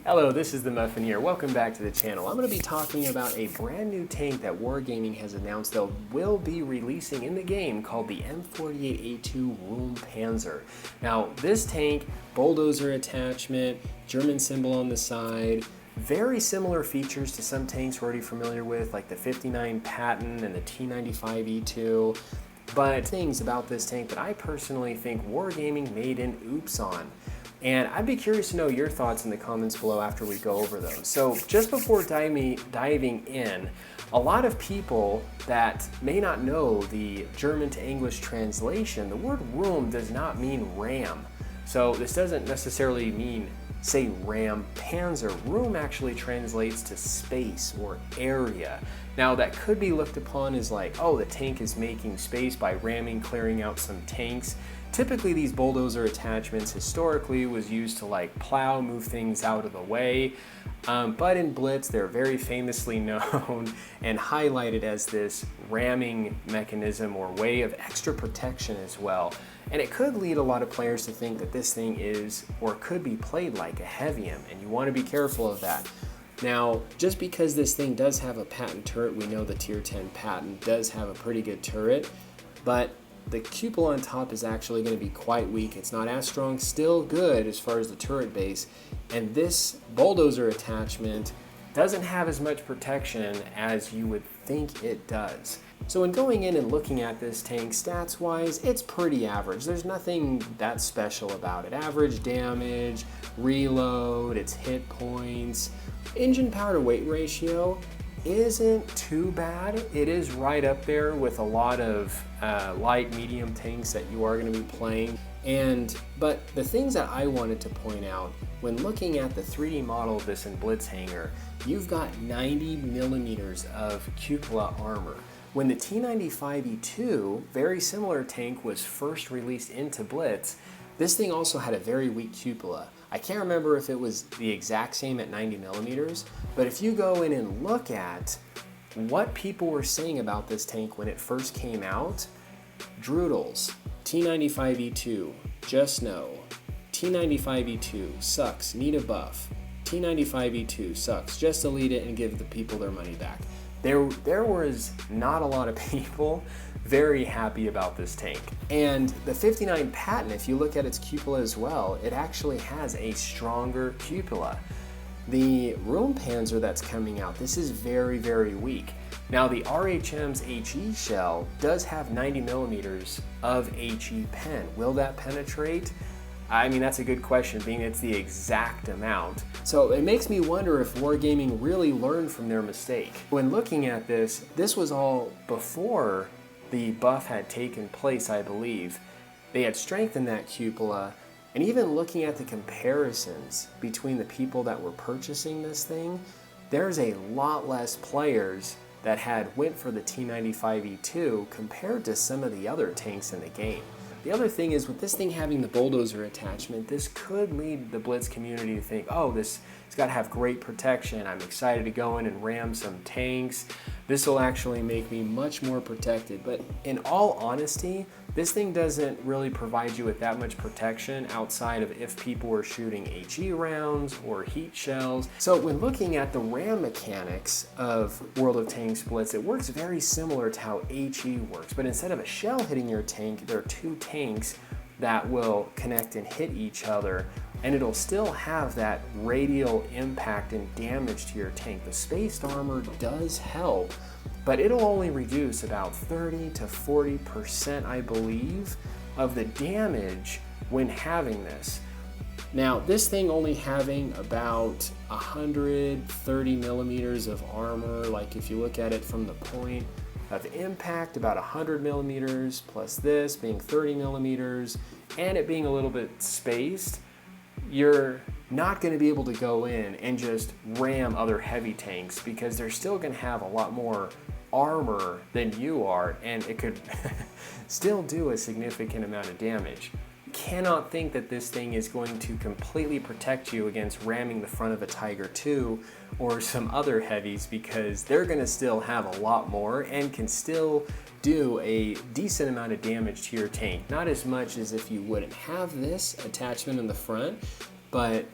Hello, this is the Muffin here. Welcome back to the channel. I'm going to be talking about a brand new tank that Wargaming has announced they will be releasing in the game called the M48A2 Räumpanzer. Now, this tank, bulldozer attachment, German symbol on the side, very similar features to some tanks we're already familiar with, like the 59 Patton and the T95E2. But things about this tank that I personally think Wargaming made an oops on. And I'd be curious to know your thoughts in the comments below after we go over those. So just before diving in, a lot of people that may not know the German to English translation, the word room does not mean ram. So this doesn't necessarily mean, say, Räumpanzer. Room actually translates to space or area. Now that could be looked upon as like, oh, the tank is making space by ramming, clearing out some tanks. Typically these bulldozer attachments historically was used to like plow, move things out of the way. But in Blitz, they're very famously known and highlighted as this ramming mechanism or way of extra protection as well. And it could lead a lot of players to think that this thing is or could be played like a heavium, and you want to be careful of that. Now, just because this thing does have a Patton turret, we know the Tier 10 Patton does have a pretty good turret, but the cupola on top is actually going to be quite weak. It's not as strong, still good as far as the turret base. And this bulldozer attachment doesn't have as much protection as you would think it does. So when going in and looking at this tank stats wise, it's pretty average. There's nothing that special about it. Average damage, reload, its hit points, engine power to weight ratio isn't too bad. It is right up there with a lot of light medium tanks that you are going to be playing. But the things that I wanted to point out when looking at the 3D model of this in Blitz Hangar, you've got 90 millimeters of cupola armor. When the T95E2, very similar tank, was first released into Blitz, this thing also had a very weak cupola. I can't remember if it was the exact same at 90 millimeters, but if you go in and look at what people were saying about this tank when it first came out, Droodles, T95E2, just no. T95E2 sucks, need a buff. T95E2 sucks, just delete it and give the people their money back. There was not a lot of people very happy about this tank. And the 59 Patton, if you look at its cupola as well, it actually has a stronger cupola. The Räumpanzer that's coming out, this is very, very weak. Now the RHM's HE shell does have 90 millimeters of HE pen. Will that penetrate? I mean, that's a good question, being it's the exact amount. So it makes me wonder if Wargaming really learned from their mistake. When looking at this, this was all before the buff had taken place, I believe. They had strengthened that cupola, and even looking at the comparisons between the people that were purchasing this thing, there's a lot less players that had went for the T95E2 compared to some of the other tanks in the game. The other thing is, with this thing having the bulldozer attachment, this could lead the Blitz community to think, oh, it's got to have great protection. I'm excited to go in and ram some tanks. This will actually make me much more protected. But in all honesty, this thing doesn't really provide you with that much protection outside of if people were shooting HE rounds or heat shells. So when looking at the ram mechanics of World of Tanks Blitz, it works very similar to how HE works. But instead of a shell hitting your tank, there are two tanks that will connect and hit each other, and it'll still have that radial impact and damage to your tank. The spaced armor does help, but it'll only reduce about 30 to 40%, I believe, of the damage when having this. Now, this thing only having about 130 millimeters of armor, like if you look at it from the point of impact, about 100 millimeters, plus this being 30 millimeters, and it being a little bit spaced, you're not going to be able to go in and just ram other heavy tanks because they're still going to have a lot more armor than you are, and it could still do a significant amount of damage. Cannot think that this thing is going to completely protect you against ramming the front of a Tiger II or some other heavies, because they're going to still have a lot more and can still do a decent amount of damage to your tank. Not as much as if you wouldn't have this attachment in the front, but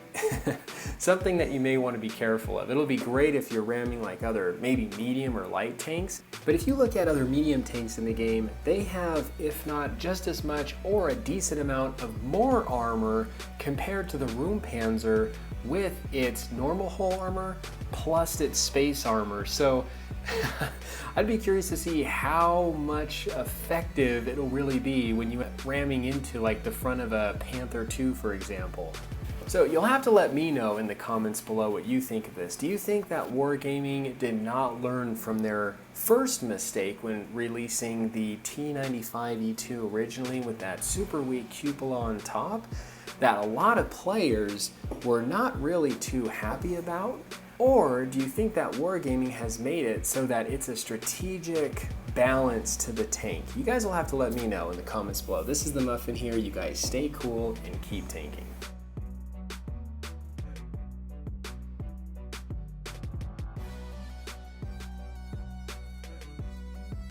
something that you may want to be careful of. It'll be great if you're ramming like other maybe medium or light tanks, but if you look at other medium tanks in the game, they have, if not just as much or a decent amount of more armor compared to the Räumpanzer with its normal hull armor plus its space armor. So I'd be curious to see how much effective it'll really be when you ramming into like the front of a Panther II, for example. So you'll have to let me know in the comments below what you think of this. Do you think that Wargaming did not learn from their first mistake when releasing the T95E2 originally with that super weak cupola on top that a lot of players were not really too happy about? Or do you think that Wargaming has made it so that it's a strategic balance to the tank? You guys will have to let me know in the comments below. This is the Muffin here. You guys stay cool and keep tanking.